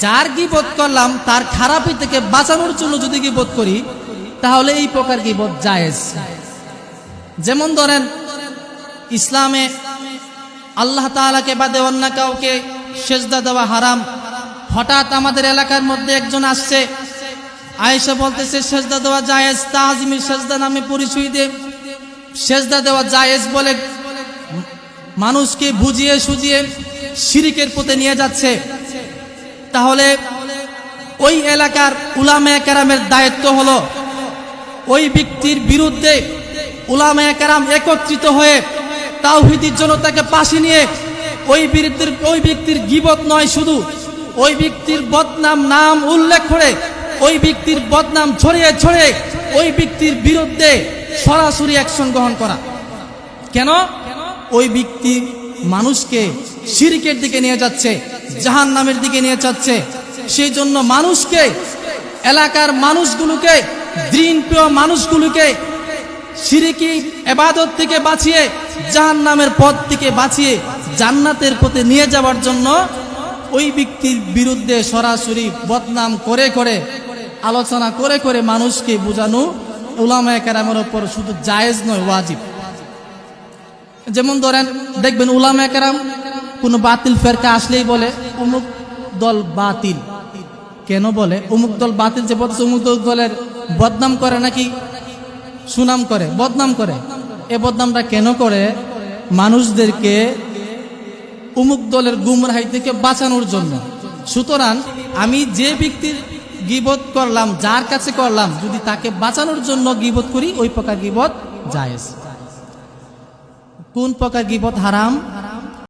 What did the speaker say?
যার গীবত করলাম তার খারাপি থেকে বাঁচানোর জন্য যদি গীবত করি তাহলে এই প্রকার গীবত জায়েজ। যেমন ধরেন ইসলামে আল্লাহ তাআলাকে বাদে অন্য কাউকে সেজদা দেওয়া হারাম। হঠাৎ আমাদের এলাকার মধ্যে একজন আসছে, আয়েশা বলতেছে সেজদা দেওয়া জায়েজ, তাজিমের সেজদা নামে পরিচয় দিয়ে সেজদা দেওয়া জায়েজ বলে মানুষকে বুঝিয়ে সুজিয়ে শিরিকের পথে নিয়ে যাচ্ছে। তাহলে ওই এলাকার উলামায়ে কেরামের দায়িত্ব হলো ওই ব্যক্তির বিরুদ্ধে উলামায়ে কেরাম একত্রিত হয়ে তাওহীদের জনতাকে পাশে নিয়ে ওই ব্যক্তির গীবত নয়, শুধু ওই ব্যক্তির বদনাম নাম উল্লেখ করে ওই ব্যক্তির বদনাম ছড়িয়ে ছড়িয়ে ওই ব্যক্তির বিরুদ্ধে সরাসরি অ্যাকশন গ্রহণ করা। কেন? ওই ব্যক্তি মানুষকে শিরকের দিকে নিয়ে যাচ্ছে, জাহান্নামের দিকে নিয়ে যাচ্ছে। সেই জন্য মানুষকে, এলাকার মানুষগুলোকে, দ্বীনপ্রিয় মানুষগুলোকে শিরকি ইবাদত থেকে বাঁচিয়ে জাহান্নামের পথ থেকে বাঁচিয়ে জান্নাতের পথে নিয়ে যাওয়ার জন্য ওই ব্যক্তির বিরুদ্ধে সরাসরি বদনাম করে করে আলোচনা করে করে মানুষকে বোঝানো উলামায়ে কেরামের উপর শুধু জায়েজ নয়, ওয়াজিব। যেমন ধরেন দেখবেন উলামায়ে কেরাম কোনো বাতিল ফেরকা আসলেই বলে অমুক দল বাতিল। কেন বলে? অমুক দল বাতিল যে বলছে অমুক দলের বদনাম করে নাকি সুনাম করে, বদনাম করে। এ বদনামটা কেন করে? মানুষদেরকে অমুক দলের গুমরাহি থেকে বাঁচানোর জন্য। সুতরাং আমি যে ব্যক্তির গীবত করলাম, যার কাছে করলাম, যদি তাকে বাঁচানোর জন্য গীবত করি ওই প্রকার গীবত জায়েজ। কোন প্রকার গীবত হারাম?